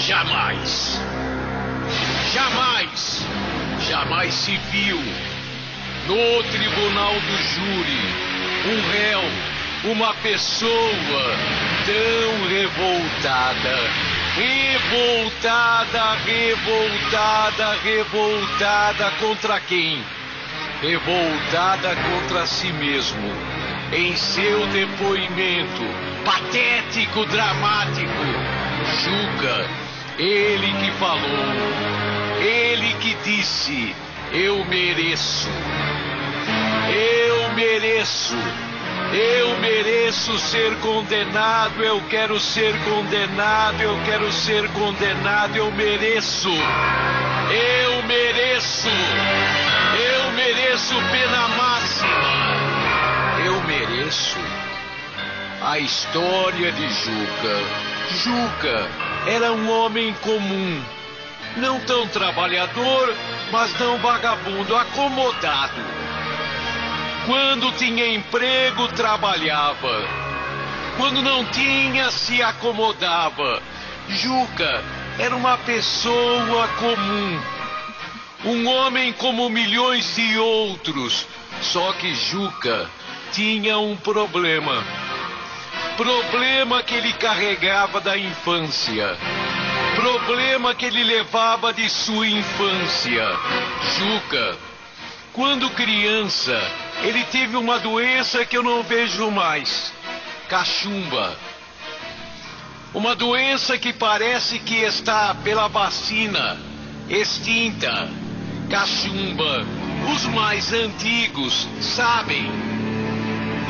Jamais. Jamais. Jamais se viu no tribunal do júri um réu, uma pessoa tão revoltada. Revoltada contra quem? Revoltada contra si mesmo. Em seu depoimento patético, dramático, Juca, ele que falou, ele que disse: eu mereço ser condenado, eu quero ser condenado, eu mereço pena máxima, eu mereço. A história de Juca. Juca era um homem comum, não tão trabalhador, mas não vagabundo, acomodado. Quando tinha emprego, trabalhava. Quando não tinha, se acomodava. Juca era uma pessoa comum. Um homem como milhões de outros. Só que Juca tinha um problema. Problema que ele carregava da infância. Problema que ele levava de sua infância. Juca, quando criança, ele teve uma doença que eu não vejo mais. Cachumba. Uma doença que parece que está pela vacina extinta. Cachumba. Os mais antigos sabem.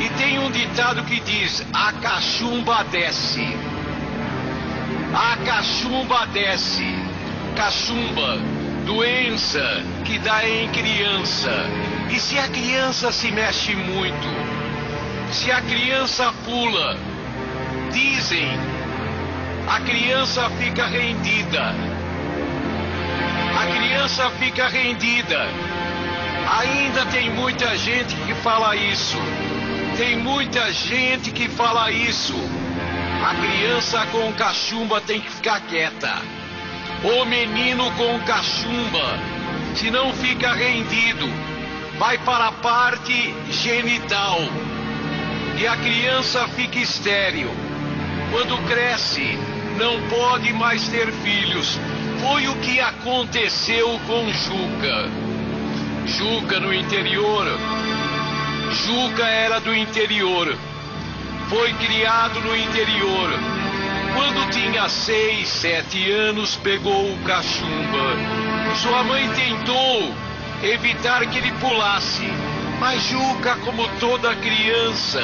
E tem um ditado que diz: a cachumba desce. A cachumba desce. Cachumba, doença que dá em criança. E se a criança se mexe muito, se a criança pula, dizem, a criança fica rendida. A criança fica rendida. Ainda tem muita gente que fala isso. Tem muita gente que fala isso. A criança com cachumba tem que ficar quieta. O menino com cachumba, se não fica rendido, vai para a parte genital. E a criança fica estéril. Quando cresce, não pode mais ter filhos. Foi o que aconteceu com Juca. Juca no interior. Juca era do interior. Foi criado no interior. Quando tinha 6, 7 anos, pegou o cachumba. Sua mãe tentou evitar que ele pulasse. Mas Juca, como toda criança,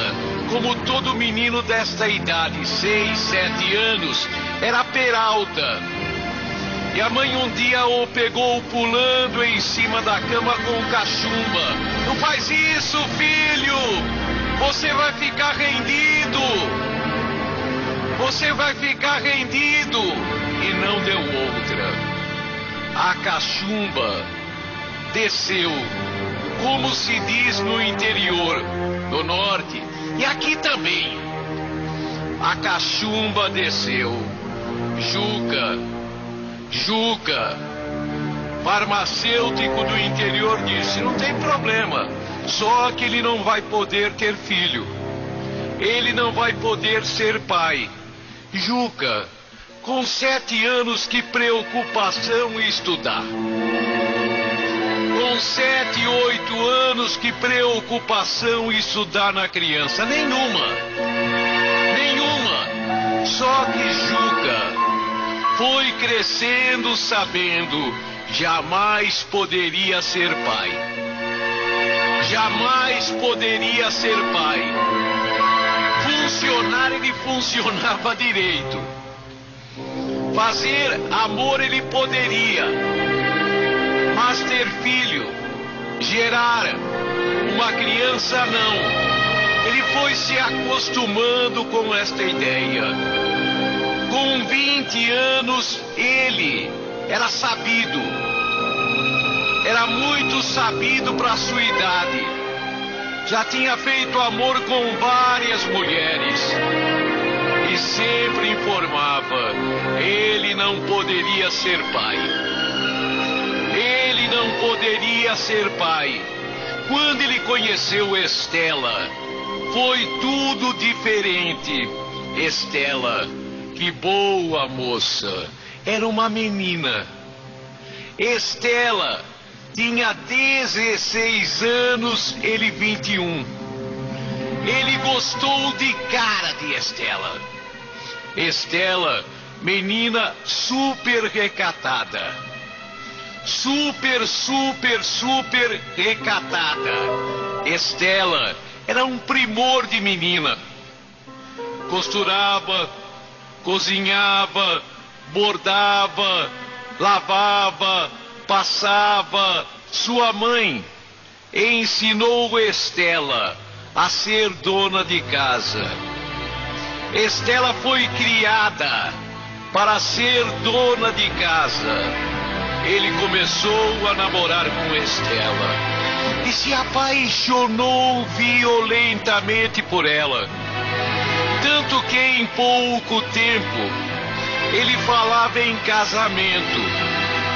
como todo menino desta idade, 6, 7 anos, era peralta. E a mãe um dia o pegou pulando em cima da cama com cachumba. Não faz isso, filho! Você vai ficar rendido! Você vai ficar rendido! E não deu outra. A cachumba desceu, como se diz no interior, no norte, e aqui também. A cachumba desceu. Juca, farmacêutico do interior, disse: não tem problema, só que ele não vai poder ter filho. Ele não vai poder ser pai. Juca, com 7 anos, que preocupação em estudar. Com 7, 8 anos, que preocupação em estudar na criança. Nenhuma. Só que Juca foi crescendo sabendo, jamais poderia ser pai. Jamais poderia ser pai. Funcionar, ele funcionava direito. Fazer amor ele poderia. Mas ter filho, gerar uma criança, não. Ele foi se acostumando com esta ideia. Com 20 anos, ele era sabido. Era muito sabido para a sua idade. Já tinha feito amor com várias mulheres. E sempre informava, ele não poderia ser pai. Ele não poderia ser pai. Quando ele conheceu Estela, foi tudo diferente. Estela, que boa moça, era uma menina. Estela tinha 16 anos, ele 21. Ele gostou de cara de Estela. Estela, menina super recatada. Super recatada. Estela era um primor de menina. Costurava, cozinhava, bordava, lavava, passava. Sua mãe ensinou Estela a ser dona de casa. Estela foi criada para ser dona de casa. Ele começou a namorar com Estela e se apaixonou violentamente por ela. Tanto que em pouco tempo ele falava em casamento.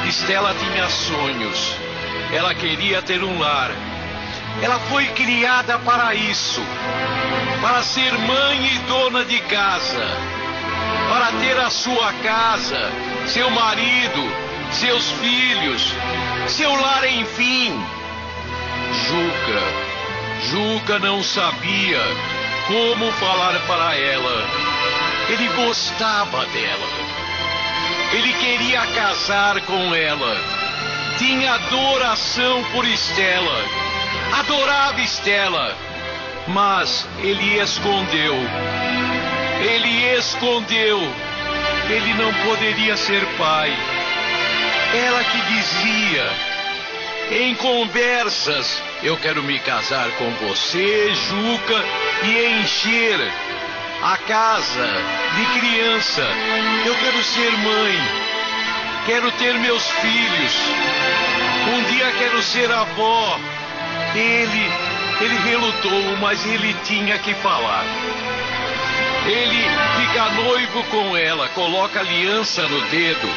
Estela tinha sonhos. Ela queria ter um lar. Ela foi criada para isso, para ser mãe e dona de casa, para ter a sua casa, seu marido, seus filhos, seu lar, enfim. Juca não sabia como falar para ela. Ele gostava dela. Ele queria casar com ela. Tinha adoração por Estela. Adorava Estela. Mas ele escondeu. Ele não poderia ser pai. Ela que dizia, em conversas, eu quero me casar com você, Juca, e encher a casa de criança. Eu quero ser mãe. Quero ter meus filhos. Um dia quero ser avó. Ele relutou, mas ele tinha que falar. Ele fica noivo com ela, coloca aliança no dedo.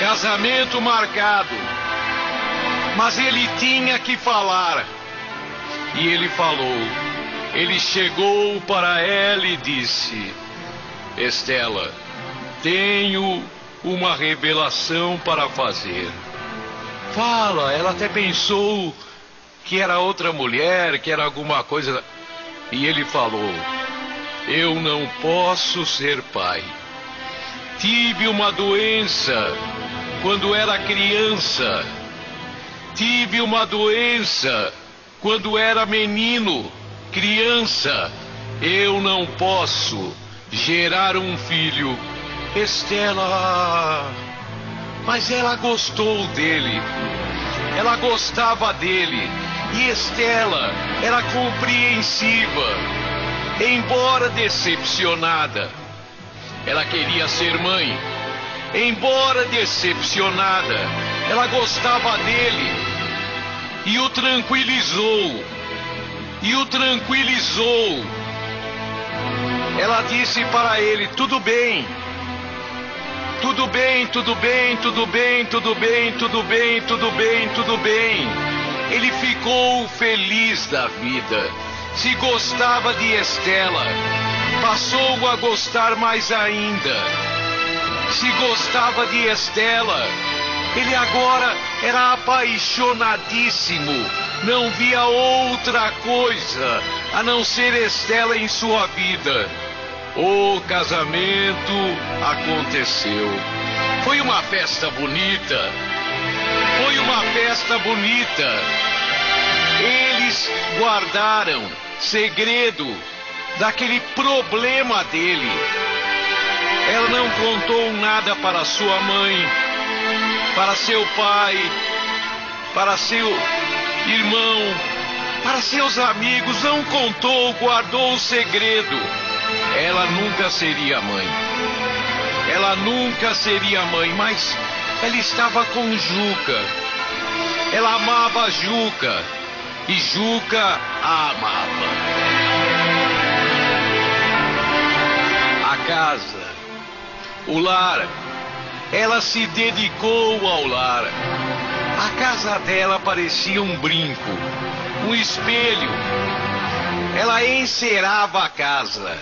Casamento marcado. Mas ele tinha que falar. E ele falou. Ele chegou para ela e disse: Estela, tenho uma revelação para fazer. Fala. Ela até pensou que era outra mulher, que era alguma coisa. E ele falou: eu não posso ser pai. Tive uma doença quando era criança. Tive uma doença quando era menino, criança. Eu não posso gerar um filho. Estela, mas ela gostou dele. Ela gostava dele. E Estela era compreensiva, embora decepcionada. Ela queria ser mãe. Embora decepcionada, ela gostava dele. E o tranquilizou. Ela disse para ele: tudo bem. Ele ficou feliz da vida. Se gostava de Estela, passou a gostar mais ainda. Se gostava de Estela, ele agora era apaixonadíssimo. Não via outra coisa a não ser Estela em sua vida. O casamento aconteceu. Foi uma festa bonita. Eles guardaram segredo daquele problema dele. Ela não contou nada para sua mãe, para seu pai, para seu irmão, para seus amigos. Não contou, guardou o segredo. Ela nunca seria mãe. Mas ela estava com Juca. Ela amava Juca. E Juca a amava. casa, o lar. Ela se dedicou ao lar. A casa dela parecia um brinco, um espelho. Ela encerava a casa,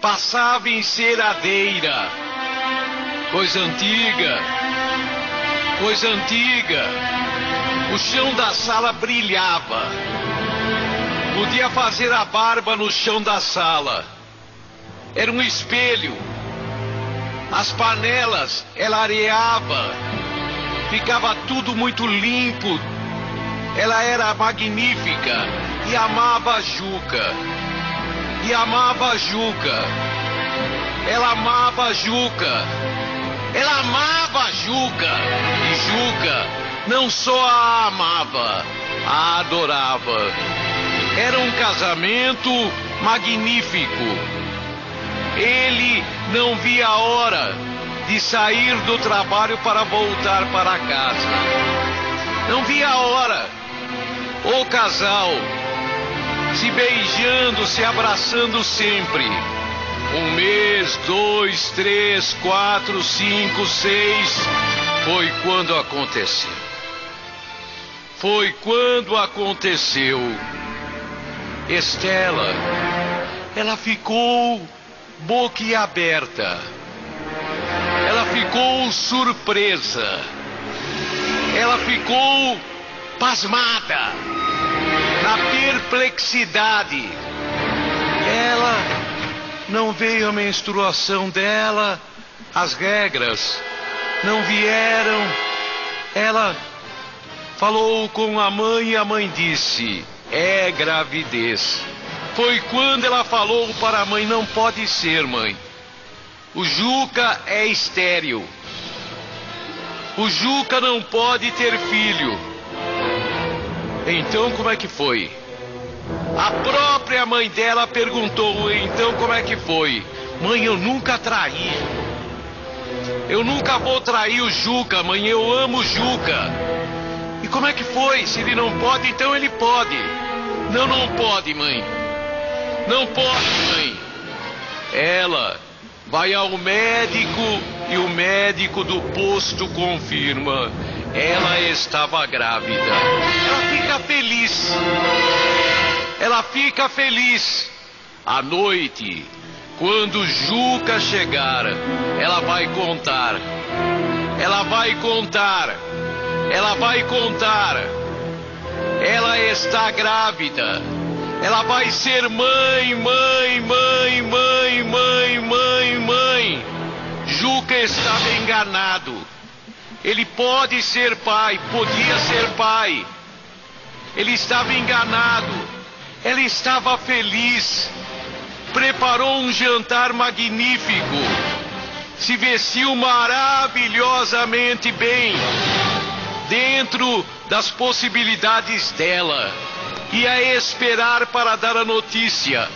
passava enceradeira. Coisa antiga, coisa antiga. O chão da sala brilhava. Podia fazer a barba no chão da sala. Era um espelho. As panelas ela areava. Ficava tudo muito limpo. Ela era magnífica e amava a Juca. E amava a Juca. Ela amava a Juca. Ela amava a Juca. E Juca não só a amava, a adorava. Era um casamento magnífico. Ele não via a hora de sair do trabalho para voltar para casa. Não via a hora. O casal se beijando, se abraçando sempre. 1 mês, 2, 3, 4, 5, 6. Foi quando aconteceu. Foi quando aconteceu. Estela, ela ficou boquiaberta. Ela ficou surpresa. Ela ficou pasmada, na perplexidade. Ela não veio a menstruação dela, as regras não vieram. Ela falou com a mãe e a mãe disse: é gravidez. Foi quando ela falou para a mãe: não pode ser, mãe. O Juca é estéril. O Juca não pode ter filho. Então como é que foi? A própria mãe dela perguntou: então como é que foi? Mãe, eu nunca traí. Eu nunca vou trair o Juca, mãe, eu amo o Juca. E como é que foi? Se ele não pode, então ele pode. Não, não pode, mãe. Não pode, mãe. Ela vai ao médico e o médico do posto confirma: ela estava grávida. Ela fica feliz. Ela fica feliz. À noite, quando Juca chegar, ela vai contar. Ela vai contar. Ela vai contar. Ela está grávida. Ela vai ser mãe, mãe, mãe, mãe, mãe, mãe, mãe. Juca estava enganado. Ele pode ser pai, podia ser pai. Ele estava enganado. Ela estava feliz. Preparou um jantar magnífico. Se vestiu maravilhosamente bem, dentro das possibilidades dela. Ia esperar para dar a notícia.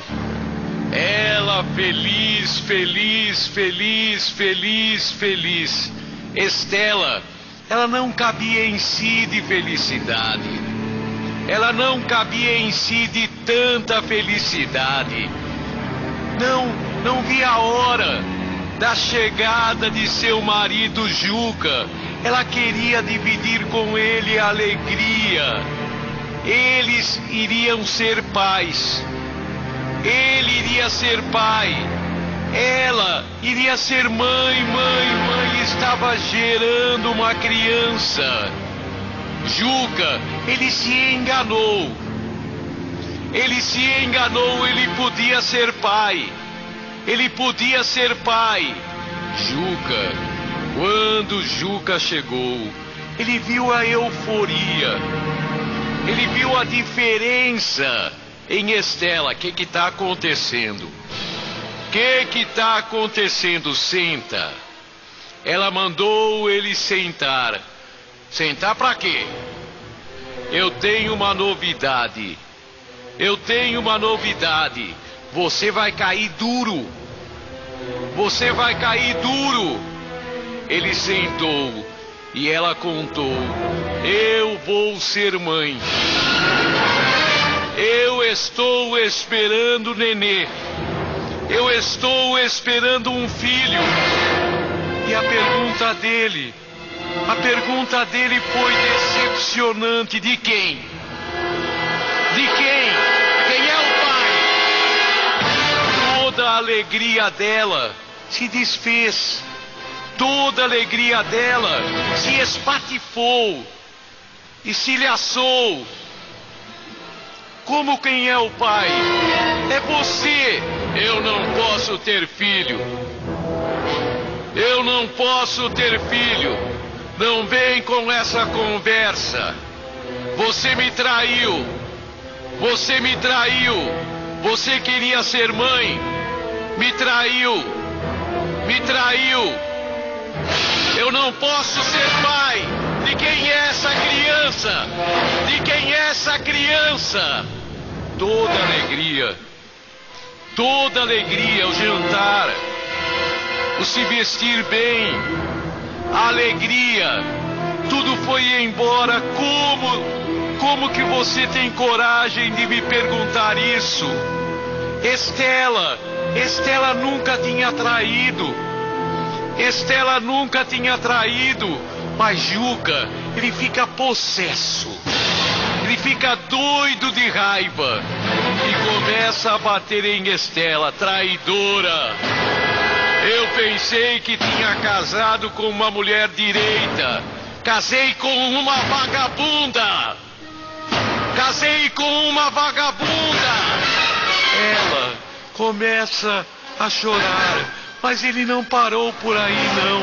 Ela feliz, feliz, feliz, feliz, feliz. Estela, ela não cabia em si de felicidade. Ela não cabia em si de tanta felicidade. Não via a hora da chegada de seu marido Juca. Ela queria dividir com ele a alegria. Eles iriam ser pais. Ele iria ser pai. Ela iria ser mãe, mãe. Estava gerando uma criança. Juca, ele se enganou. Ele se enganou, ele podia ser pai. Ele podia ser pai. Juca, quando Juca chegou, ele viu a euforia. Ele viu a diferença em Estela. O que está acontecendo? O que está acontecendo? Senta. Ela mandou ele sentar. Sentar para quê? Eu tenho uma novidade. Eu tenho uma novidade. Você vai cair duro. Você vai cair duro. Ele sentou e ela contou: eu vou ser mãe. Eu estou esperando o nenê. Eu estou esperando um filho. E a pergunta dele foi decepcionante. De quem? De quem? Quem é o pai? Toda a alegria dela se desfez. Toda a alegria dela se espatifou e se laçou. Como quem é o pai? É você. Eu não posso ter filho. Eu não posso ter filho. Não vem com essa conversa. Você me traiu. Você me traiu. Você queria ser mãe. Me traiu. Me traiu. Eu não posso ser pai. De quem é essa criança? De quem é essa criança? Toda alegria, o jantar, o se vestir bem, a alegria, tudo foi embora. Como que você tem coragem de me perguntar isso? Estela nunca tinha traído. Estela nunca tinha traído. Mas Juca, ele fica possesso. Ele fica doido de raiva e começa a bater em Estela, traidora. Eu pensei que tinha casado com uma mulher direita. Casei com uma vagabunda. Casei com uma vagabunda. Ela começa a chorar, mas ele não parou por aí, não.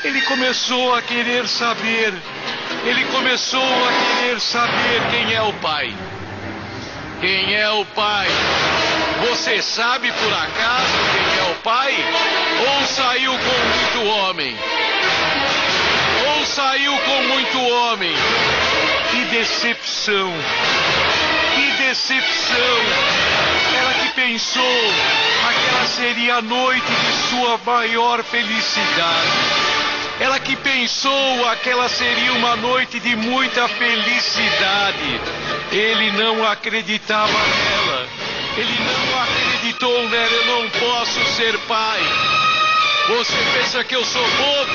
Ele começou a querer saber. Ele começou a querer saber quem é o pai. Quem é o pai? Você sabe por acaso quem é o pai? Ou saiu com muito homem? Ou saiu com muito homem? Que decepção! Que decepção! Ela que pensou aquela seria a noite de sua maior felicidade. Ela que pensou aquela seria uma noite de muita felicidade. Ele não acreditava nela. Ele não acreditou nela. Eu não posso ser pai. Você pensa que eu sou bobo?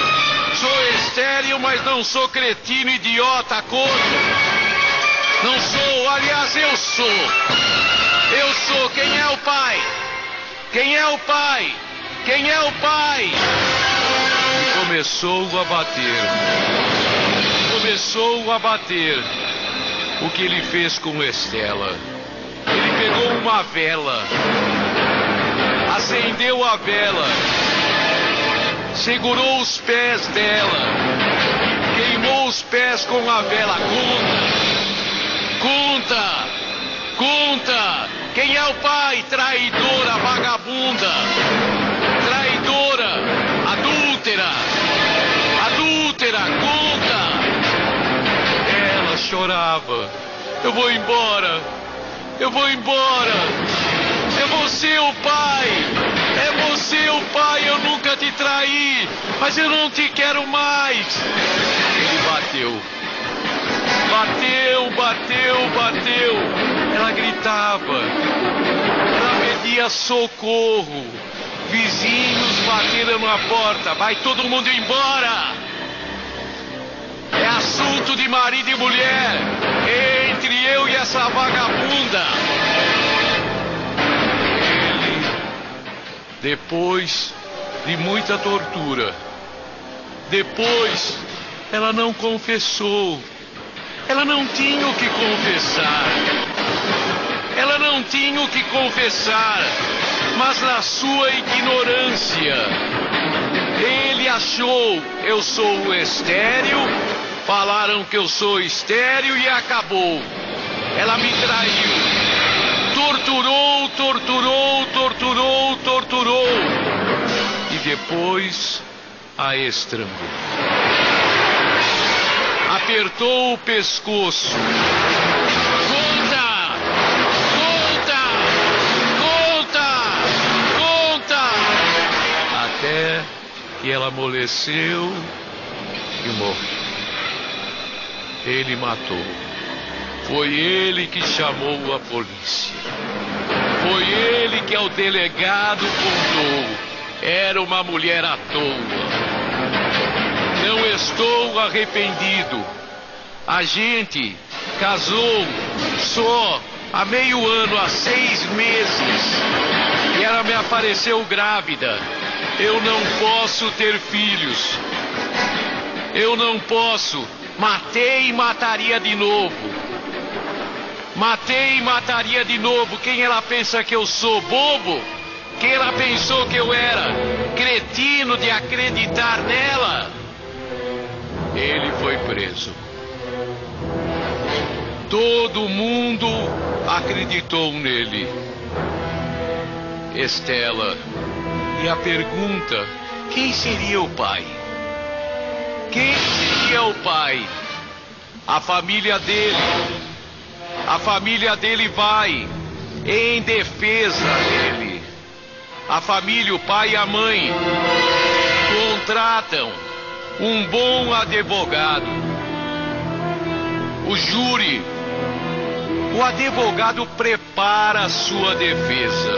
Sou estéril, mas não sou cretino, idiota, corno. Não sou, aliás, eu sou. Eu sou. Quem é o pai? Quem é o pai? Quem é o pai? Começou a bater. Começou a bater. O que ele fez com Estela? Ele pegou uma vela, acendeu a vela, segurou os pés dela, queimou os pés com a vela. Conta! Conta! Quem é o pai? Traidora, vagabunda, traidora, adúltera, conta! Ela chorava. Eu vou embora. É você o pai. É você o pai. Eu nunca te traí, mas eu não te quero mais. Ele bateu. Ela gritava. Ela pedia socorro. Vizinhos bateram na porta. Vai todo mundo embora. É assunto de marido e mulher. Entre eu e essa vagabunda. Ele, depois de muita tortura, depois ela não confessou. Ela não tinha o que confessar. Ela não tinha o que confessar. Mas na sua ignorância, ele achou, eu sou estéril. Falaram que eu sou estéril e acabou. Ela me traiu. Torturou. E depois a estrangulou. Apertou o pescoço. Conta! Até que ela amoleceu e morreu. Ele matou. Foi ele que chamou a polícia. Foi ele que ao delegado contou. Era uma mulher à toa. Não estou arrependido. A gente casou só há meio ano, há 6 meses. E ela me apareceu grávida. Eu não posso ter filhos. Eu não posso. Matei e mataria de novo. Matei e mataria de novo. Quem ela pensa que eu sou? Bobo? Quem ela pensou que eu era? Cretino de acreditar nela? Ele foi preso. Todo mundo acreditou nele. Estela. E a pergunta: quem seria o pai? Quem seria o pai? A família dele. A família dele vai em defesa dele. A família, o pai e a mãe, contratam um bom advogado. O júri, o advogado prepara a sua defesa.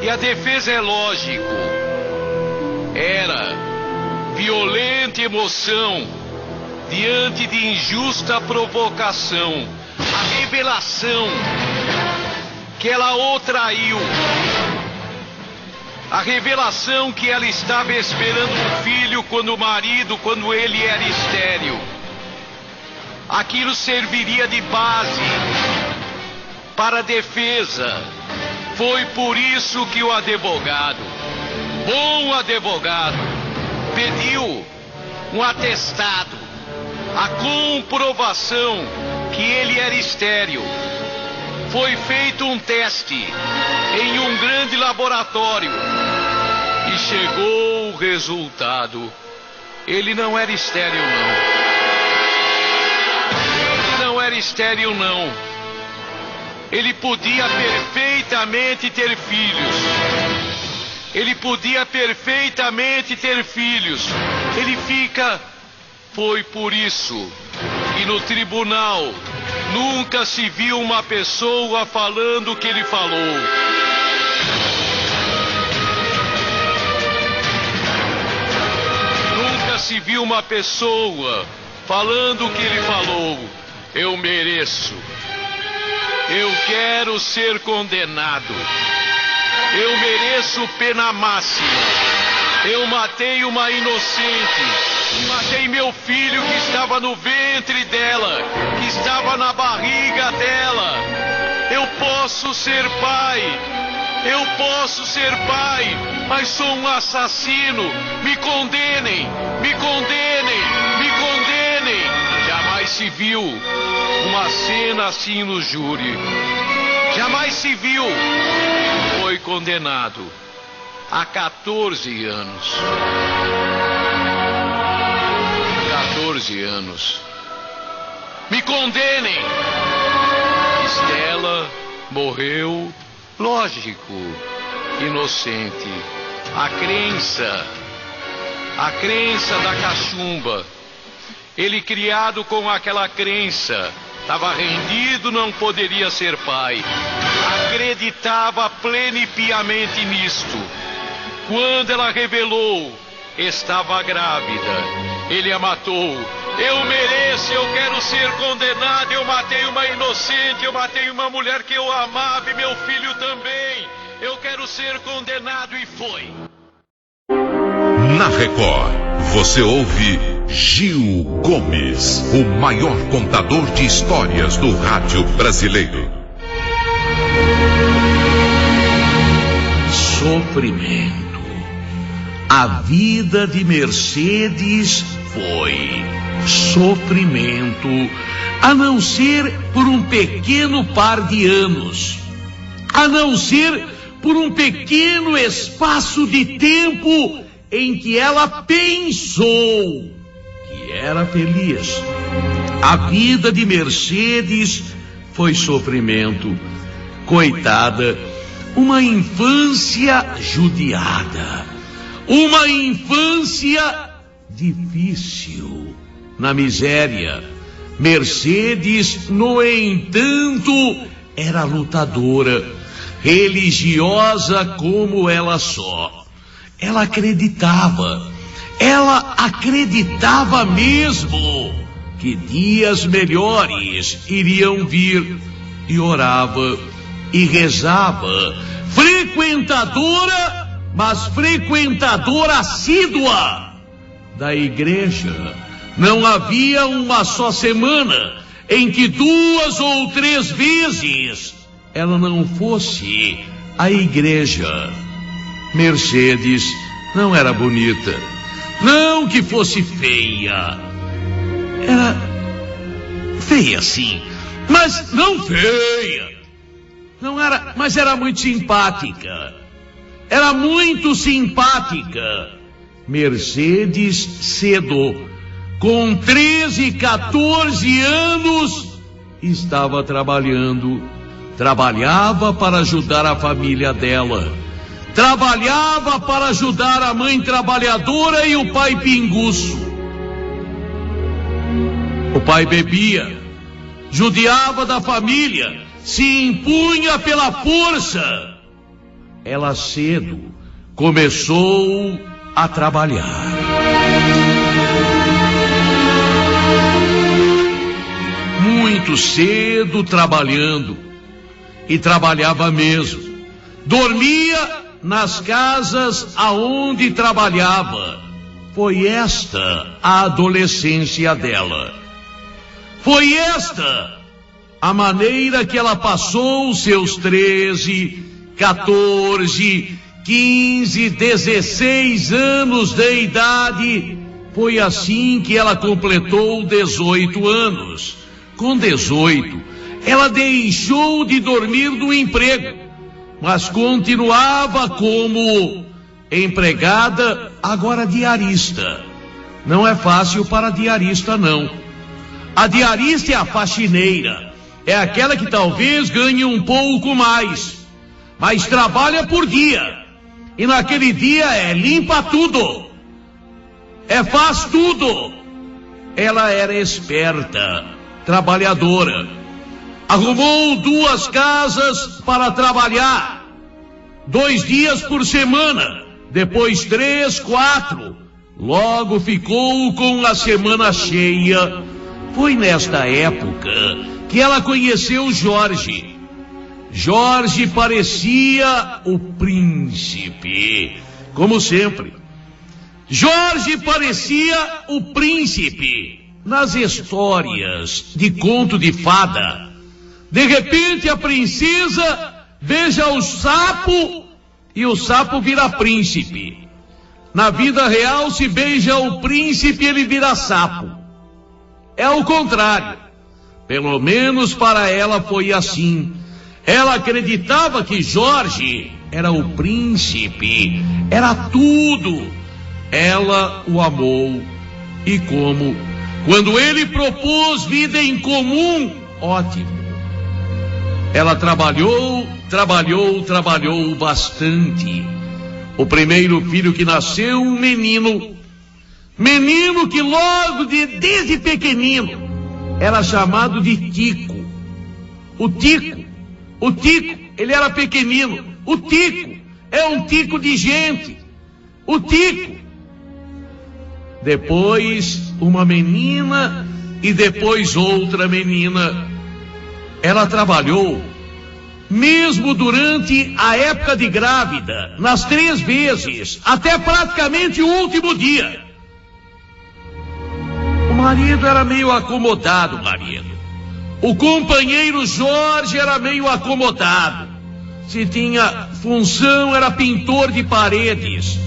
E a defesa é lógico. Era violenta emoção diante de injusta provocação. A revelação que ela o traiu. A revelação que ela estava esperando um filho quando ele era estéril. Aquilo serviria de base para a defesa. Foi por isso que o advogado, bom advogado, pediu um atestado, a comprovação que ele era estéril. Foi feito um teste em um grande laboratório e chegou o resultado. Ele não era estéril, não. Ele não era estéril, não. Ele podia perfeitamente ter filhos. Ele podia perfeitamente ter filhos. Ele fica... Foi por isso que no tribunal nunca se viu uma pessoa falando o que ele falou. Nunca se viu uma pessoa falando o que ele falou. Eu mereço. Eu quero ser condenado. Eu mereço pena máxima. Eu matei uma inocente. Matei meu filho que estava no ventre dela, que estava na barriga dela. Eu posso ser pai. Eu posso ser pai, mas sou um assassino. Me condenem, me condenem, me condenem. Jamais se viu uma cena assim no júri. Jamais se viu. Foi condenado a 14 anos. 14 anos. Me condenem. Estela morreu, lógico, inocente. A crença da cachumba. Ele, criado com aquela crença, estava rendido, não poderia ser pai. Acreditava plena e piamente nisto. Quando ela revelou, estava grávida. Ele a matou. Eu mereço, eu quero ser condenado. Eu matei uma inocente, eu matei uma mulher que eu amava e meu filho também. Eu quero ser condenado e foi. Na Record, você ouve Gil Gomes, o maior contador de histórias do rádio brasileiro. Sofrimento. A vida de Mercedes foi sofrimento, a não ser por um pequeno par de anos, a não ser por um pequeno espaço de tempo em que ela pensou que era feliz. A vida de Mercedes foi sofrimento. Coitada, uma infância judiada, uma infância difícil, na miséria. Mercedes, no entanto, era lutadora. religiosa como ela só. Ela acreditava mesmo que dias melhores iriam vir, e orava e rezava, frequentadora assídua da igreja. Não havia uma só semana em que 2 ou 3 vezes ela não fosse à igreja. Mercedes não era bonita, não que fosse feia. Era feia sim, mas não feia. Não era, mas era muito simpática. Era muito simpática. Mercedes cedo, com 13, 14 anos, estava trabalhando. Trabalhava para ajudar a família dela. Trabalhava para ajudar a mãe trabalhadora e o pai pinguço. O pai bebia, judiava da família, se impunha pela força. Ela cedo começou a trabalhar. Muito cedo trabalhando, e trabalhava mesmo. Dormia nas casas aonde trabalhava. Foi esta a adolescência dela. Foi esta a maneira que ela passou os seus 13, 14, 15, 16 anos de idade. Foi assim que ela completou 18 anos. Com 18, ela deixou de dormir no emprego, mas continuava como empregada, agora diarista. Não é fácil para diarista, não. A diarista é a faxineira, é aquela que talvez ganhe um pouco mais, mas trabalha por dia, e naquele dia limpa tudo, faz tudo. Ela era esperta, trabalhadora, arrumou 2 casas para trabalhar, 2 dias por semana, depois 3, 4, logo ficou com a semana cheia. Foi nesta época que ela conheceu Jorge. Jorge parecia o príncipe, como sempre. Jorge parecia o príncipe nas histórias de conto de fada. De repente a princesa beija o sapo e o sapo vira príncipe. Na vida real, se beija o príncipe, ele vira sapo. É o contrário. Pelo menos para ela foi assim. Ela acreditava que Jorge era o príncipe, era tudo. Ela o amou. E como? Quando ele propôs vida em comum, ótimo. Ela trabalhou bastante. O primeiro filho que nasceu, um menino que logo desde pequenino era chamado de Tico. O Tico, ele era pequenino. O Tico é um tico de gente. O Tico. Depois uma menina e depois outra menina. Ela trabalhou, mesmo durante a época de grávida, nas 3 vezes, até praticamente o último dia. O marido era meio acomodado, O companheiro Jorge era meio acomodado. Se tinha função, era pintor de paredes.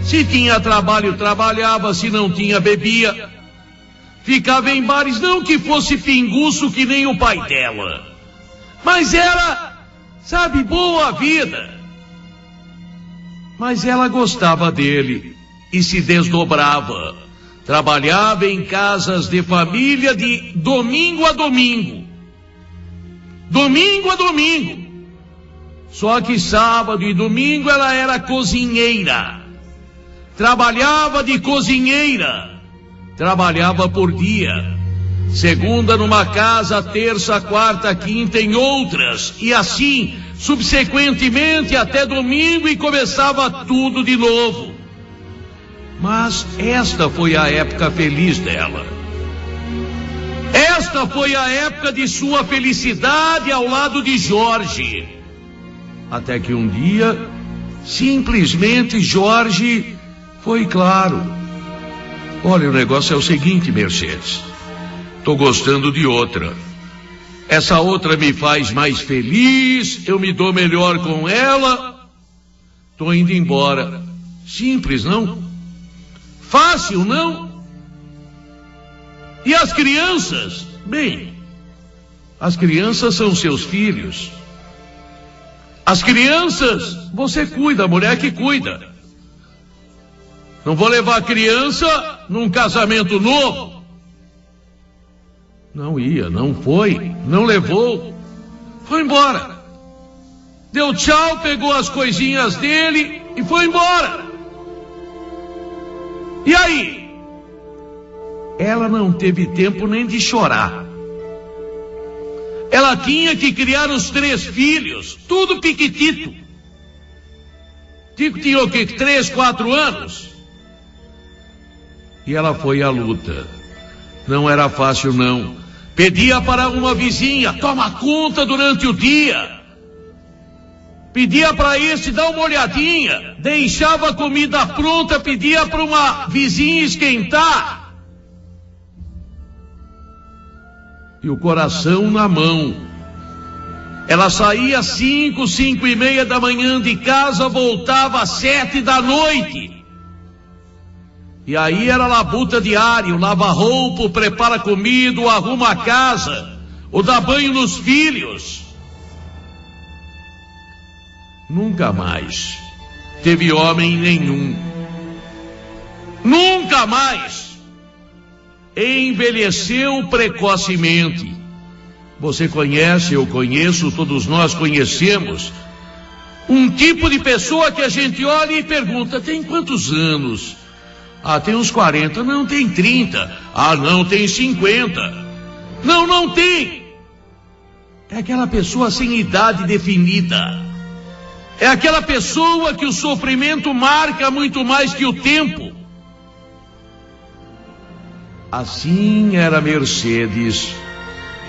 Se tinha trabalho, trabalhava. Se não tinha, bebia. Ficava em bares, não que fosse pinguço que nem o pai dela, mas era, sabe, boa vida. Mas ela gostava dele e se desdobrava. Trabalhava em casas de família de domingo a domingo. Domingo a domingo. Só que sábado e domingo ela era cozinheira. Trabalhava de cozinheira. Trabalhava por dia. Segunda numa casa, terça, quarta, quinta em outras. E assim subsequentemente até domingo e começava tudo de novo. Mas esta foi a época feliz dela. Esta foi a época de sua felicidade ao lado de Jorge. Até que um dia, simplesmente Jorge foi claro. Olha, o negócio é o seguinte, Mercedes. Tô gostando de outra. Essa outra me faz mais feliz, eu me dou melhor com ela. Tô indo embora. Simples, não? Fácil, não? E as crianças? Bem, as crianças são seus filhos. As crianças, você cuida, a mulher que cuida. Não vou levar a criança num casamento novo. Não ia, não foi, não levou. Foi embora. Deu tchau, pegou as coisinhas dele e foi embora. E aí? Ela não teve tempo nem de chorar. Ela tinha que criar os 3 filhos, tudo piquitito. Tico tinha o quê? 3, 4 anos? E ela foi à luta. Não era fácil, não. Pedia para uma vizinha, toma conta durante o dia. Pedia para esse dar uma olhadinha. Deixava a comida pronta, pedia para uma vizinha esquentar. E o coração na mão. Ela saía 5, 5:30 da manhã de casa, voltava às 7 da noite. E aí era labuta diário, lava roupa, prepara comida, arruma a casa, ou dá banho nos filhos. Nunca mais teve homem nenhum. Nunca mais. Envelheceu precocemente. Você conhece, eu conheço, todos nós conhecemos um tipo de pessoa que a gente olha e pergunta, tem quantos anos? Ah, tem uns 40. Não, tem 30. Ah, não, tem 50. Não, não tem. É aquela pessoa sem idade definida. É aquela pessoa que o sofrimento marca muito mais que o tempo. Assim era Mercedes,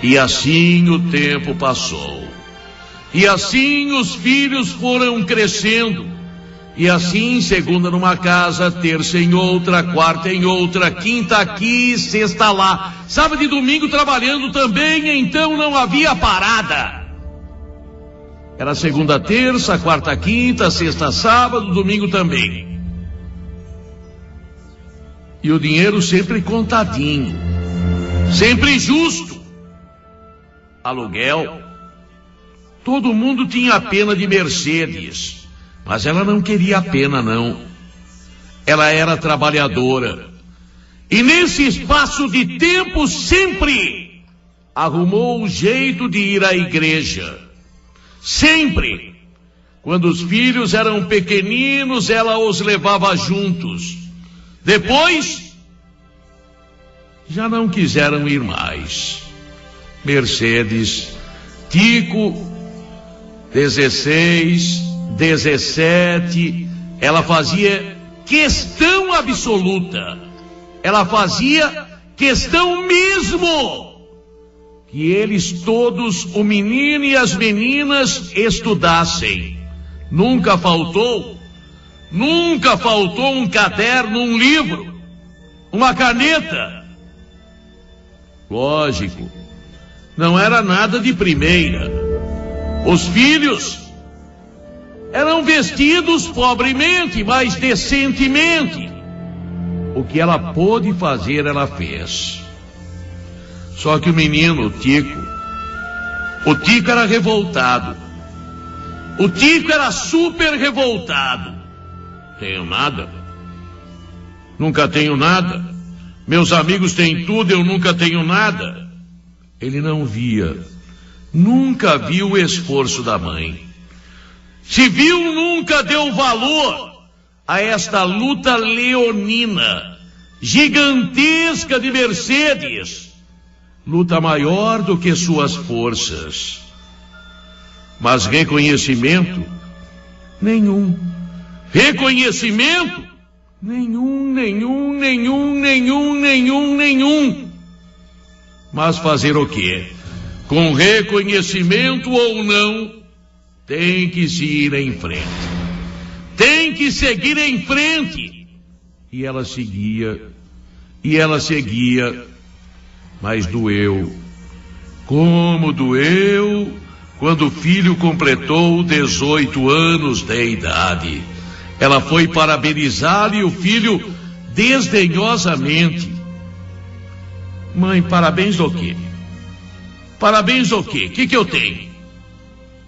e assim o tempo passou. E assim os filhos foram crescendo. E assim, segunda numa casa, terça em outra, quarta em outra, quinta aqui, sexta lá. Sábado e domingo trabalhando também, então não havia parada. Era segunda, terça, quarta, quinta, sexta, sábado, domingo também. E o dinheiro sempre contadinho, sempre justo. Aluguel. Todo mundo tinha pena de Mercedes, mas ela não queria a pena, não. Ela era trabalhadora. E nesse espaço de tempo sempre arrumou o jeito de ir à igreja. Sempre. Quando os filhos eram pequeninos, ela os levava juntos. Depois, já não quiseram ir mais. Mercedes, Tico, 16, 17, ela fazia questão absoluta. Ela fazia questão mesmo que eles todos, o menino e as meninas, estudassem. Nunca faltou um caderno, um livro, uma caneta. Lógico, não era nada de primeira. Os filhos eram vestidos pobremente, mas decentemente. O que ela pôde fazer, ela fez. Só que o menino, o Tico era revoltado. O Tico era super revoltado. Tenho nada. Nunca tenho nada. Meus amigos têm tudo, eu nunca tenho nada. Ele não via. Nunca viu o esforço da mãe. Se viu, nunca deu valor a esta luta leonina, gigantesca de Mercedes. Luta maior do que suas forças. Mas reconhecimento? Nenhum. Reconhecimento? Nenhum. Mas fazer o quê? Com reconhecimento ou não, tem que se ir em frente. Tem que seguir em frente. E ela seguia, mas doeu. Como doeu quando o filho completou 18 anos de idade. Ela foi parabenizar e o filho desdenhosamente: mãe, parabéns do quê? Parabéns do quê? O que eu tenho?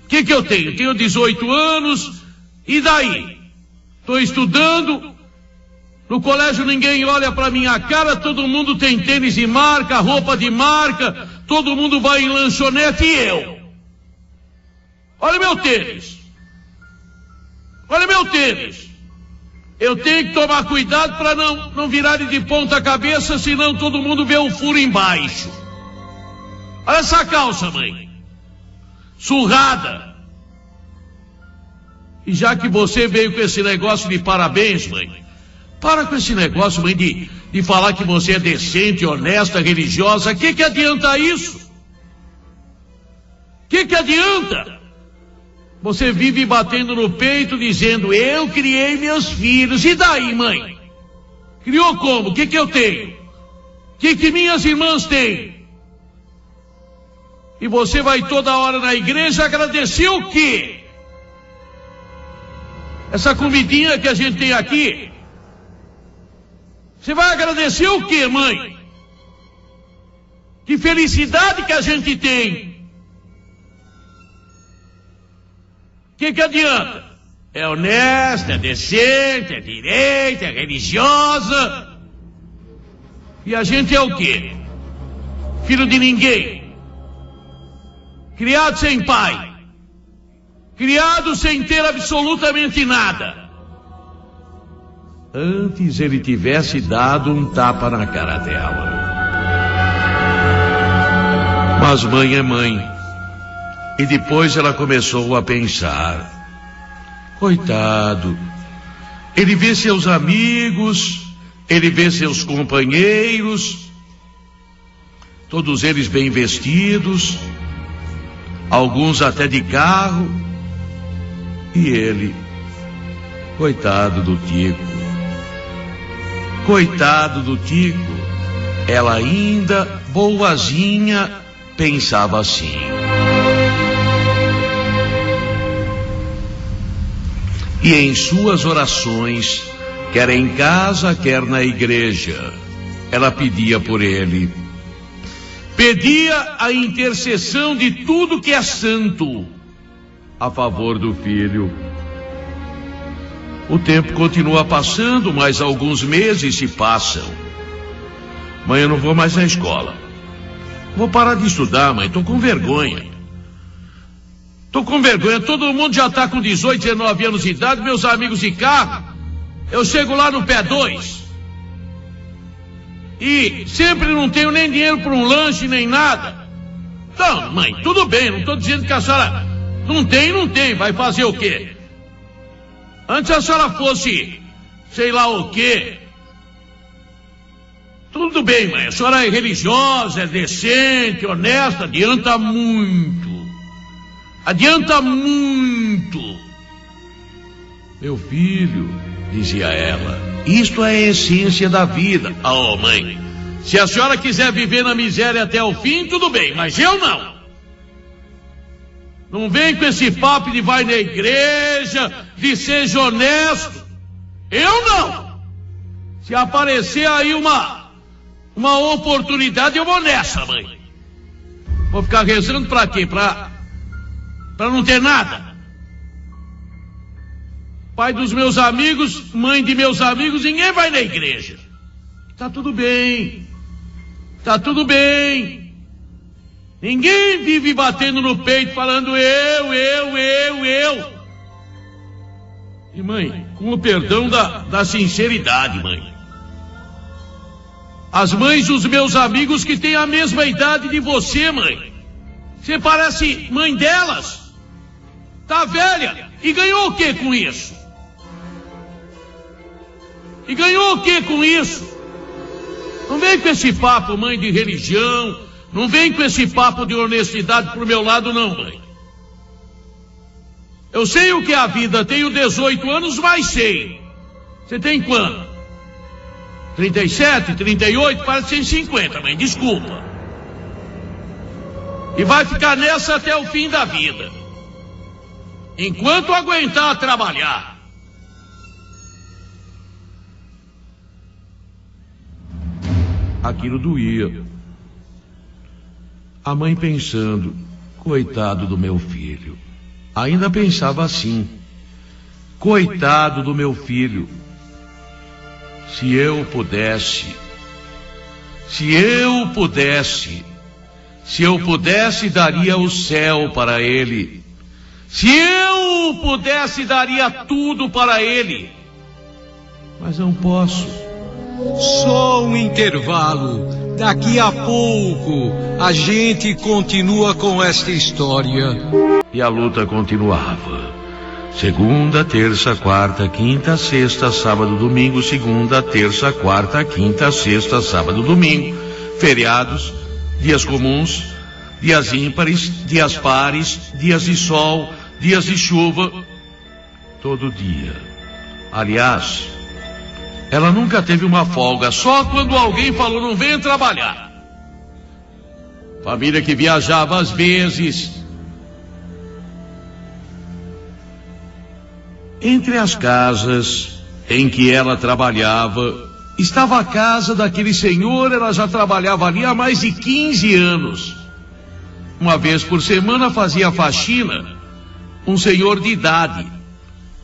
O que eu tenho? Tenho 18 anos, e daí? Estou estudando, no colégio ninguém olha para minha cara, todo mundo tem tênis de marca, roupa de marca, todo mundo vai em lanchonete e eu? Olha meu tênis. Olha meu tênis. Eu tenho que tomar cuidado para não virar de ponta cabeça, senão todo mundo vê o furo embaixo. Olha essa calça, mãe. Surrada. E já que você veio com esse negócio de parabéns, mãe, para com esse negócio, mãe, de falar que você é decente, honesta, religiosa. Que adianta isso? Que adianta? Você vive batendo no peito dizendo: eu criei meus filhos. E daí, mãe? Criou como? O que eu tenho? O que minhas irmãs têm? E você vai toda hora na igreja agradecer o quê? Essa comidinha que a gente tem aqui. Você vai agradecer o quê, mãe? Que felicidade que a gente tem. Que adianta? É honesta, é decente, é direita, é religiosa. E a gente é o quê? Filho de ninguém. Criado sem pai. Criado sem ter absolutamente nada. Antes ele tivesse dado um tapa na cara dela. Mas mãe é mãe. E depois ela começou a pensar: coitado, ele vê seus amigos, ele vê seus companheiros, todos eles bem vestidos, alguns até de carro, e ele, coitado do Tico. Coitado do Tico. Ela ainda, boazinha, pensava assim. E em suas orações, quer em casa, quer na igreja, ela pedia por ele. Pedia a intercessão de tudo que é santo a favor do filho. O tempo continua passando, mas alguns meses se passam. Mãe, eu não vou mais na escola. Vou parar de estudar, mãe, tô com vergonha. Tô com vergonha, todo mundo já tá com 18, 19 anos de idade, meus amigos de carro. Eu chego lá no pé 2. E sempre não tenho nem dinheiro para um lanche, nem nada. Então, mãe, tudo bem, não tô dizendo que a senhora não tem, vai fazer o quê? Antes a senhora fosse, sei lá o quê. Tudo bem, mãe, a senhora é religiosa, é decente, honesta, adianta muito. Adianta muito. Meu filho, dizia ela, isto é a essência da vida. Oh, mãe, se a senhora quiser viver na miséria até o fim, tudo bem, mas eu não. Não vem com esse papo de vai na igreja, de seja honesto. Eu não. Se aparecer aí uma oportunidade, eu vou nessa, mãe. Vou ficar rezando pra quê? Pra não ter nada. Pai dos meus amigos, mãe de meus amigos, ninguém vai na igreja. Tá tudo bem. Tá tudo bem. Ninguém vive batendo no peito falando eu. E mãe, com o perdão da sinceridade, mãe, as mães dos meus amigos que têm a mesma idade de você, mãe, você parece mãe delas. Tá velha. E ganhou o que com isso? E ganhou o que com isso? Não vem com esse papo, mãe, de religião. Não vem com esse papo de honestidade pro meu lado, não, mãe. Eu sei o que é a vida. Tenho 18 anos, mas sei. Você tem quanto? 37, 38, parece ser 50, mãe. Desculpa. E vai ficar nessa até o fim da vida. Enquanto aguentar trabalhar. Aquilo doía. A mãe pensando, coitado do meu filho. Ainda pensava assim, coitado do meu filho. Se eu pudesse, daria o céu para ele. Se eu pudesse, daria tudo para ele. Mas não posso. Só um intervalo. Daqui a pouco a gente continua com esta história. E a luta continuava. Segunda, terça, quarta, quinta, sexta, sábado, domingo. Segunda, terça, quarta, quinta, sexta, sábado, domingo. Feriados, dias comuns, dias ímpares, dias pares, dias de sol, dias de chuva. Todo dia. Aliás, ela nunca teve uma folga, só quando alguém falou não venha trabalhar. Família que viajava às vezes. Entre as casas em que ela trabalhava, estava a casa daquele senhor. Ela já trabalhava ali há mais de 15 anos. Uma vez por semana fazia faxina um senhor de idade,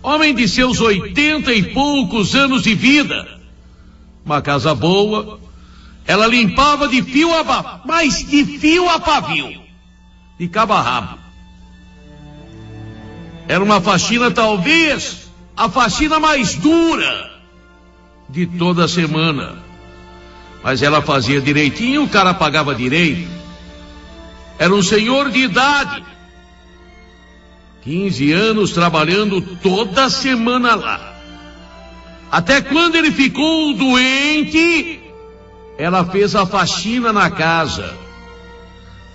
homem de seus 80 e poucos anos de vida. Uma casa boa. Ela limpava de fio a pavio, mas de fio a pavio, de cabo a rabo. Era uma faxina, talvez a faxina mais dura de toda a semana. Mas ela fazia direitinho, o cara pagava direito. Era um senhor de idade. 15 anos trabalhando toda semana lá. Até quando ele ficou doente, ela fez a faxina na casa.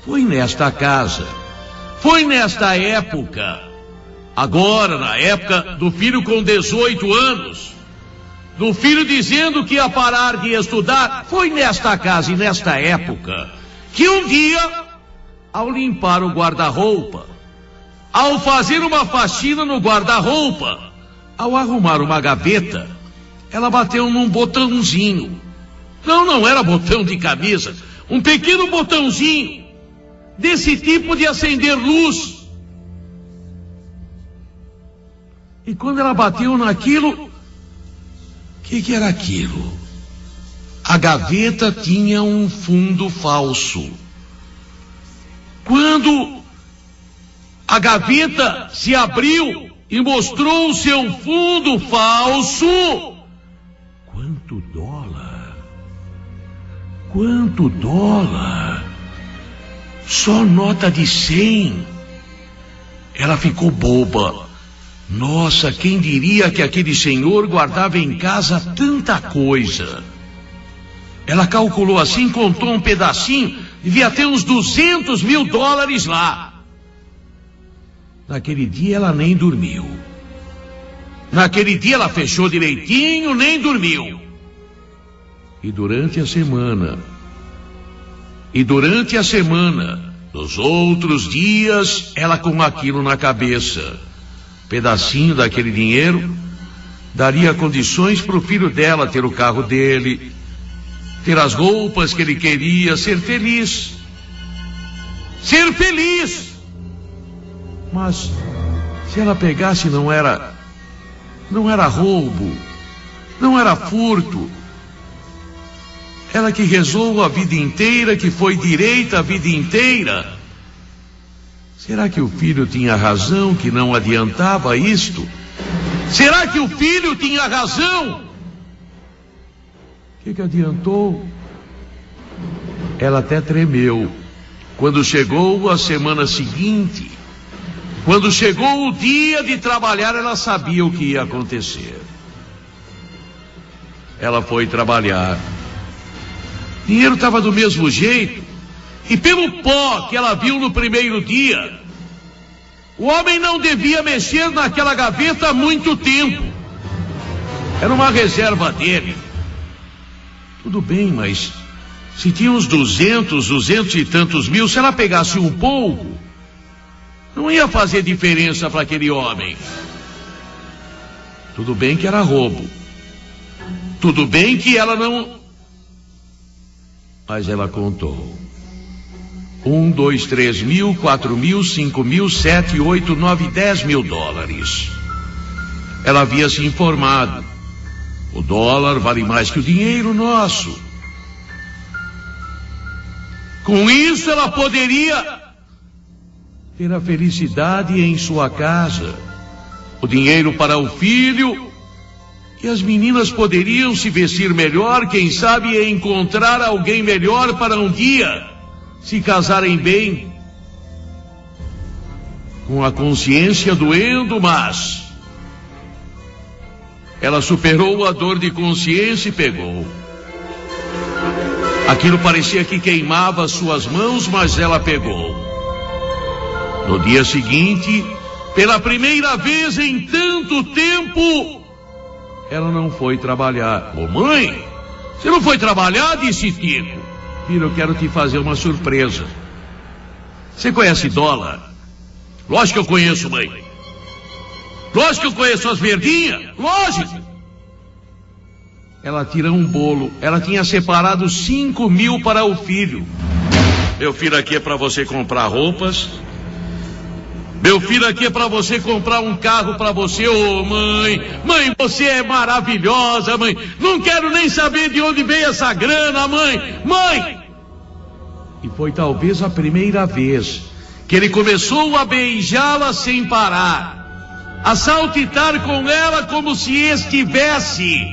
Foi nesta casa, foi nesta época, agora na época do filho com 18 anos, do filho dizendo que ia parar de estudar, foi nesta casa e nesta época, que um dia, ao limpar o guarda-roupa, ao fazer uma faxina no guarda-roupa, ao arrumar uma gaveta, ela bateu num botãozinho. Não era botão de camisa, um pequeno botãozinho, desse tipo de acender luz. E quando ela bateu naquilo, o que era aquilo? A gaveta tinha um fundo falso. Quando a gaveta se abriu e mostrou o seu fundo falso, quanto dólar? Quanto dólar? Só nota de 100. Ela ficou boba. Nossa, quem diria que aquele senhor guardava em casa tanta coisa? Ela calculou assim, contou um pedacinho, devia ter uns 200 mil dólares lá. Naquele dia ela nem dormiu. Naquele dia ela fechou direitinho, nem dormiu. E durante a semana, nos outros dias, ela com aquilo na cabeça, pedacinho daquele dinheiro, daria condições para o filho dela ter o carro dele, ter as roupas que ele queria, ser feliz. Ser feliz! Mas, se ela pegasse, não era roubo, não era furto. Ela que rezou a vida inteira, que foi direita a vida inteira. Será que o filho tinha razão, que não adiantava isto? Será que o filho tinha razão? O que adiantou? Ela até tremeu quando chegou a semana seguinte, Quando chegou o dia de trabalhar, ela sabia o que ia acontecer. Ela foi trabalhar. O dinheiro estava do mesmo jeito. E pelo pó que ela viu no primeiro dia, o homem não devia mexer naquela gaveta há muito tempo. Era uma reserva dele. Tudo bem, mas se tinha uns 200 e tantos mil, se ela pegasse um pouco, não ia fazer diferença para aquele homem. Tudo bem que era roubo. Tudo bem que ela não... Mas ela contou. 1, 2, 3 mil, 4 mil, 5 mil, 7, 8, 9, 10 mil dólares. Ela havia se informado. O dólar vale mais que o dinheiro nosso. Com isso ela poderia ter a felicidade em sua casa, o dinheiro para o filho, e as meninas poderiam se vestir melhor, quem sabe encontrar alguém melhor para um dia se casarem bem, com a consciência doendo, mas ela superou a dor de consciência e pegou. Aquilo parecia que queimava suas mãos, mas ela pegou. No dia seguinte, pela primeira vez em tanto tempo, ela não foi trabalhar. Ô mãe, você não foi trabalhar? Disse Tico. Filho, eu quero te fazer uma surpresa. Você conhece dólar? Lógico que eu conheço, mãe. Lógico que eu conheço as verdinhas. Lógico. Ela tira um bolo. Ela tinha separado 5 mil para o filho. Meu filho, aqui é para você comprar roupas. Meu filho, aqui é para você comprar um carro para você. Ô, mãe, mãe, você é maravilhosa, mãe. Não quero nem saber de onde veio essa grana, mãe. Mãe! E foi talvez a primeira vez que ele começou a beijá-la sem parar, a saltitar com ela como se estivesse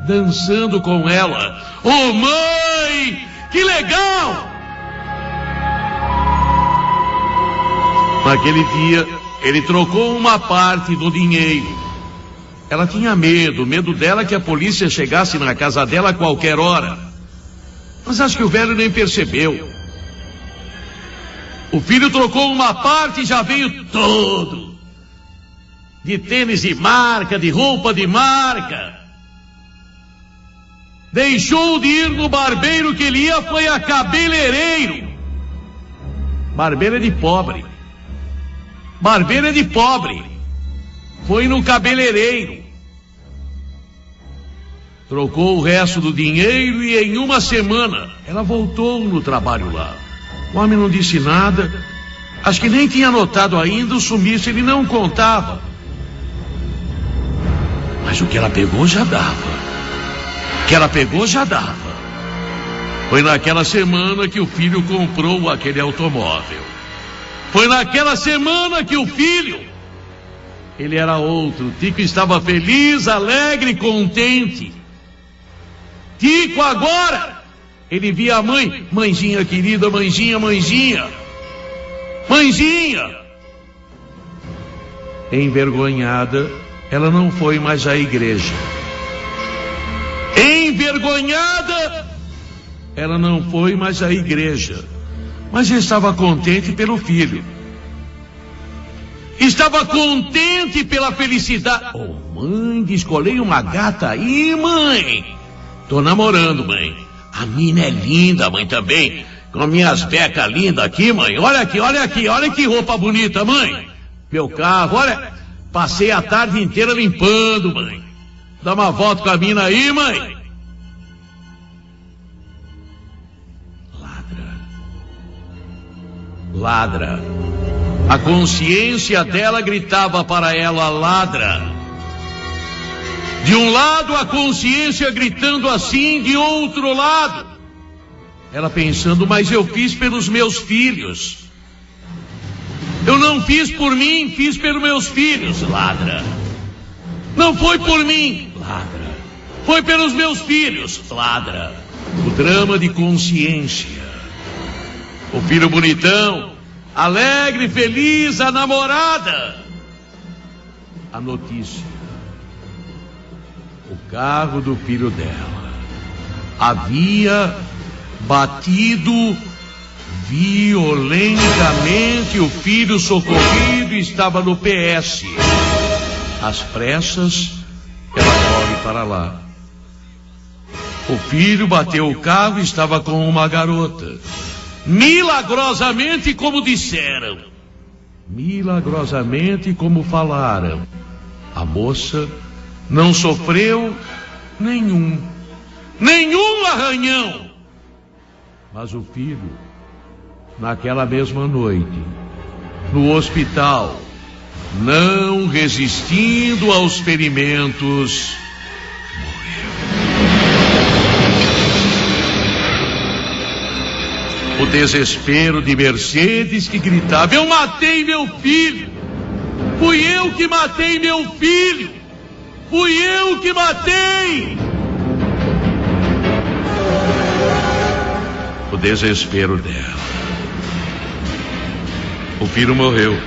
dançando com ela. Ô, mãe, que legal! Naquele dia, ele trocou uma parte do dinheiro. Ela tinha medo dela que a polícia chegasse na casa dela a qualquer hora. Mas acho que o velho nem percebeu. O filho trocou uma parte e já veio todo. De tênis de marca, de roupa de marca. Deixou de ir no barbeiro que ele ia, foi a cabeleireiro. Barbeiro é de pobre. Barbeiro é de pobre. Foi no cabeleireiro. Trocou o resto do dinheiro e em uma semana ela voltou no trabalho lá. O homem não disse nada. Acho que nem tinha notado ainda o sumiço, ele não contava. Mas o que ela pegou já dava. O que ela pegou já dava. Foi naquela semana que o filho comprou aquele automóvel. Foi naquela semana que o filho, ele era outro. Tico estava feliz, alegre, contente. Tico agora, ele via a mãe, mãezinha querida, mãezinha, mãezinha, mãezinha. Envergonhada, ela não foi mais à igreja. Envergonhada, ela não foi mais à igreja. Mas estava contente pelo filho. Estava contente pela felicidade. Oh, mãe, descolei uma gata aí, mãe. Tô namorando, mãe. A mina é linda, mãe, também. Com minhas becas lindas aqui, mãe. Olha aqui, olha aqui, olha que roupa bonita, mãe. Meu carro, olha. Passei a tarde inteira limpando, mãe. Dá uma volta com a mina aí, mãe. Ladra. A consciência dela gritava para ela, ladra. De um lado a consciência gritando assim, de outro lado ela pensando, mas eu fiz pelos meus filhos. Eu não fiz por mim, fiz pelos meus filhos. Ladra. Não foi por mim. Ladra. Foi pelos meus filhos. Ladra. O drama de consciência. O filho bonitão, alegre e feliz a namorada. A notícia: o carro do filho dela havia batido violentamente. O filho socorrido estava no PS. Às pressas, ela corre para lá. O filho bateu o carro e estava com uma garota. Milagrosamente, como disseram, milagrosamente, como falaram, a moça não sofreu nenhum arranhão. Mas o filho, naquela mesma noite, no hospital, não resistindo aos ferimentos, morreu. O desespero de Mercedes, que gritava: eu matei meu filho! Fui eu que matei meu filho! Fui eu que matei! O desespero dela. O filho morreu.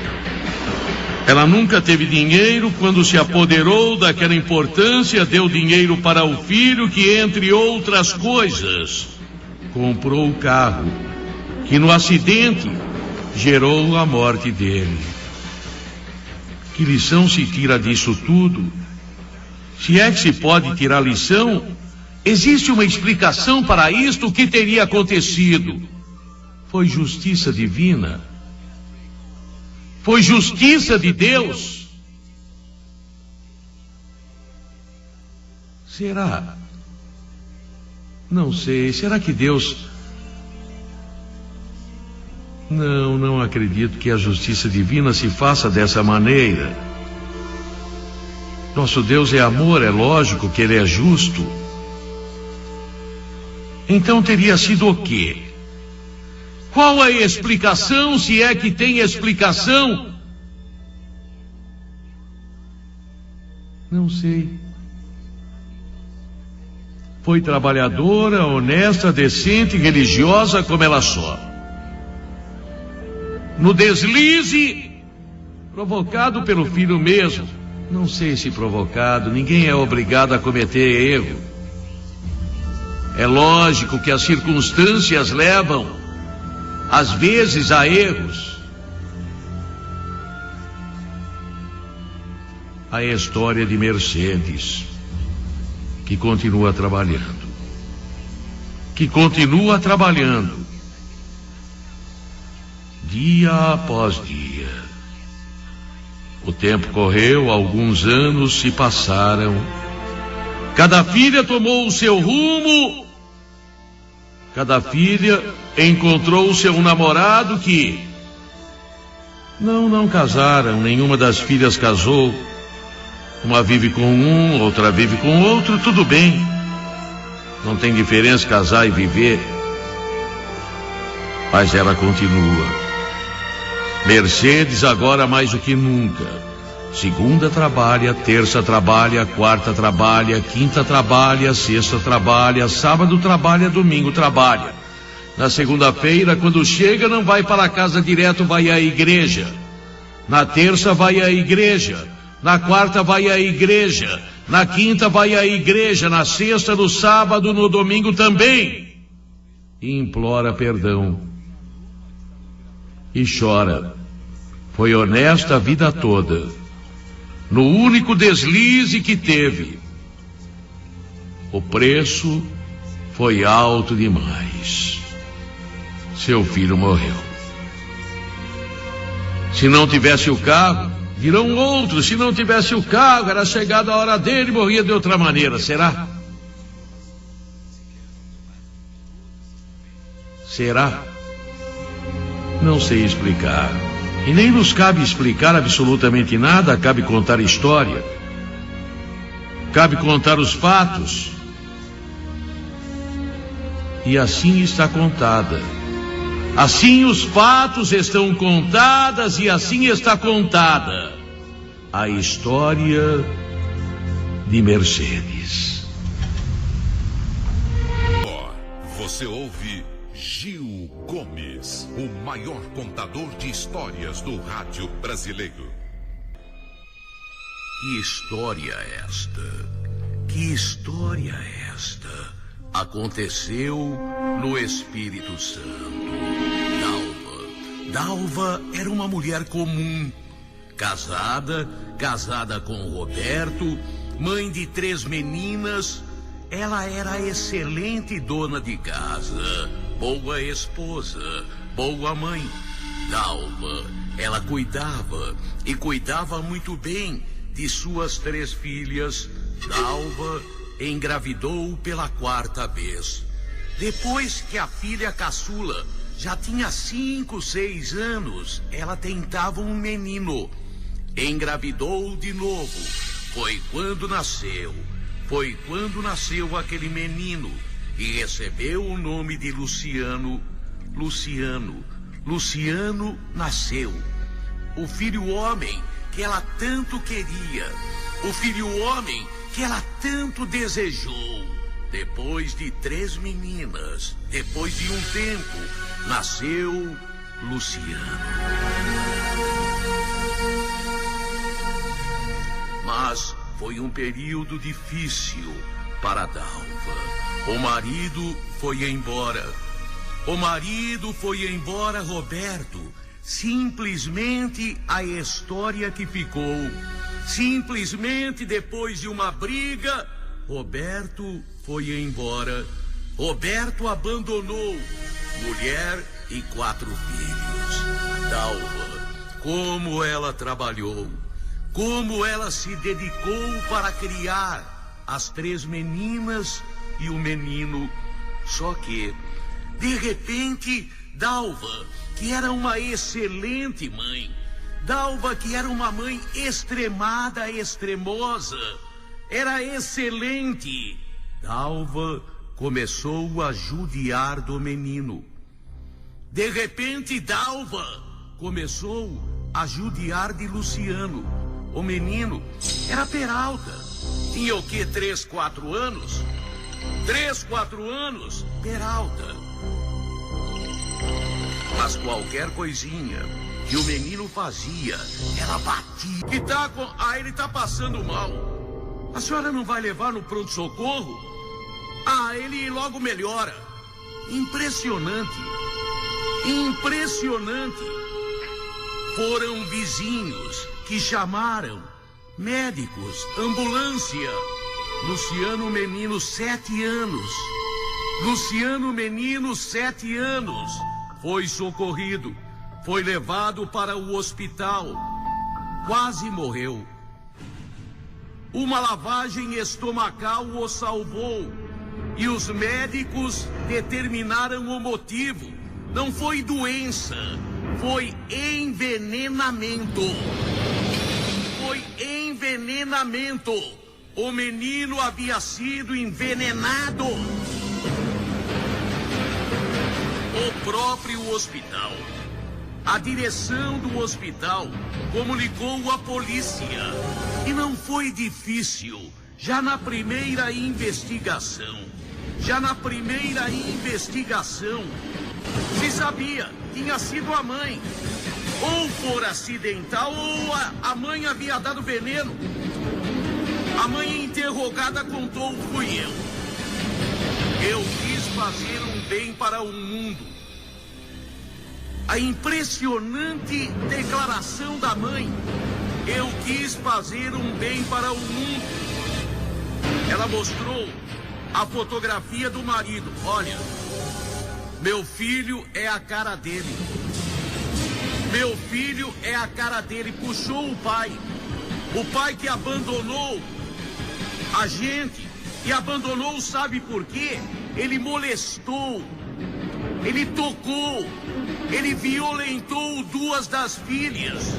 Ela nunca teve dinheiro. Quando se apoderou daquela importância, deu dinheiro para o filho, que, entre outras coisas, comprou o carro, que no acidente gerou a morte dele. Que lição se tira disso tudo? Se é que se pode tirar lição, existe uma explicação para isto. O que teria acontecido? Foi justiça divina? Foi justiça de Deus? Será? Não sei. Será que Deus... Não acredito que a justiça divina se faça dessa maneira. Nosso Deus é amor, é lógico que Ele é justo. Então teria sido o quê? Qual a explicação, se é que tem explicação? Não sei. Foi trabalhadora, honesta, decente, religiosa como ela só. No deslize, provocado pelo filho mesmo. Não sei se provocado, ninguém é obrigado a cometer erro. É lógico que as circunstâncias levam, às vezes, a erros. A história de Mercedes, que continua trabalhando. Dia após dia. O tempo correu, alguns anos se passaram. Cada filha tomou o seu rumo. Cada filha encontrou o seu namorado, que não casaram. Nenhuma das filhas casou. Uma vive com um, outra vive com outro. Tudo bem. Não tem diferença casar e viver. Mas ela continua. Mercedes agora mais do que nunca. Segunda trabalha, terça trabalha, quarta trabalha, quinta trabalha, sexta trabalha, sábado trabalha, domingo trabalha. Na segunda-feira, quando chega, não vai para casa direto, vai à igreja. Na terça vai à igreja. Na quarta vai à igreja. Na quinta vai à igreja. Na sexta, no sábado, no domingo também. E implora perdão. E chora. Foi honesta a vida toda. No único deslize que teve. O preço foi alto demais. Seu filho morreu. Se não tivesse o carro, virão outros. Se não tivesse o carro, era chegada a hora dele, morria de outra maneira. Será? Será? Não sei explicar. E nem nos cabe explicar absolutamente nada. Cabe contar história. Cabe contar os fatos. E assim está contada. Assim os fatos estão contadas e assim está contada a história de Mercedes. Você ouve Gil Gomes, o maior contador de histórias do rádio brasileiro. Que história é esta? Que história é esta? Aconteceu no Espírito Santo. Dalva era uma mulher comum, casada com Roberto, mãe de 3 meninas. Ela era excelente dona de casa, boa esposa, boa mãe. Dalva, ela cuidava muito bem de suas 3 filhas. Dalva engravidou pela 4ª vez. Depois que a filha caçula já tinha 5, 6 anos, ela tentava um menino. Engravidou de novo. Foi quando nasceu aquele menino e recebeu o nome de Luciano. Luciano nasceu. O filho homem que ela tanto queria. O filho homem que ela tanto desejou. Depois de 3 meninas, depois de um tempo, nasceu Luciano. Mas foi um período difícil para Dalva. O marido foi embora, Roberto. Simplesmente a história que ficou. Simplesmente depois de uma briga, Roberto foi embora. Roberto abandonou mulher e 4 filhos. Dalva, como ela trabalhou, como ela se dedicou para criar as 3 meninas e o menino. Só que, de repente, Dalva, que era uma excelente mãe, Dalva, que era uma mãe extremada, extremosa, era excelente, Dalva começou a judiar do menino. De repente, Dalva começou a judiar de Luciano. O menino era Peralta. Tinha o quê? 3, 4 anos? 3, 4 anos, Peralta. Mas qualquer coisinha que o menino fazia, ela batia. Ele tá passando mal. A senhora não vai levar no pronto-socorro? Ele logo melhora. Impressionante. Foram vizinhos que chamaram médicos, ambulância. Luciano, menino, 7 anos. Foi socorrido. Foi levado para o hospital. Quase morreu. Uma lavagem estomacal o salvou. E os médicos determinaram o motivo. Não foi doença, foi envenenamento. O menino havia sido envenenado. O próprio hospital, a direção do hospital, comunicou à polícia. E não foi difícil. Já na primeira investigação, se sabia, tinha sido a mãe. Ou por acidental, ou a mãe havia dado veneno. A mãe interrogada contou: fui eu. Eu quis fazer um bem para o mundo. A impressionante declaração da mãe: eu quis fazer um bem para o mundo. Ela mostrou a fotografia do marido. Olha, meu filho é a cara dele. Puxou o pai que abandonou a gente. E abandonou, sabe por quê? Ele molestou, ele tocou, ele violentou 2 das filhas.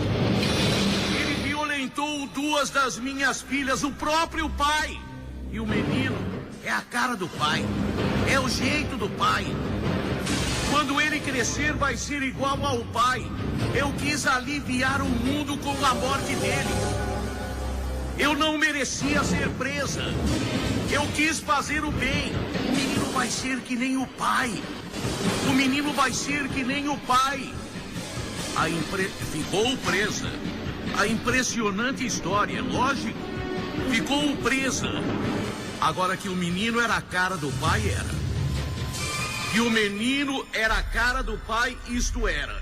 Ele violentou 2 das minhas filhas, o próprio pai. E o menino é a cara do pai, é o jeito do pai. Quando ele crescer vai ser igual ao pai. Eu quis aliviar o mundo com a morte dele. Eu não merecia ser presa. Eu quis fazer o bem. O menino vai ser que nem o pai. O menino vai ser que nem o pai. Ficou presa. A impressionante história, lógico. Ficou presa. Agora que o menino era a cara do pai, era. Que o menino era a cara do pai, isto era.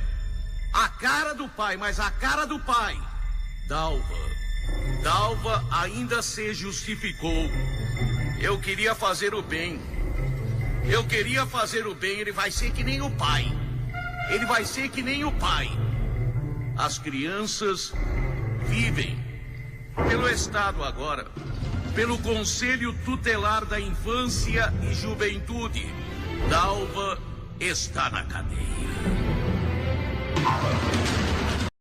A cara do pai, mas a cara do pai. Dalva ainda se justificou. Eu queria fazer o bem. Ele vai ser que nem o pai. As crianças vivem pelo Estado agora, pelo Conselho Tutelar da Infância e Juventude. Dalva está na cadeia.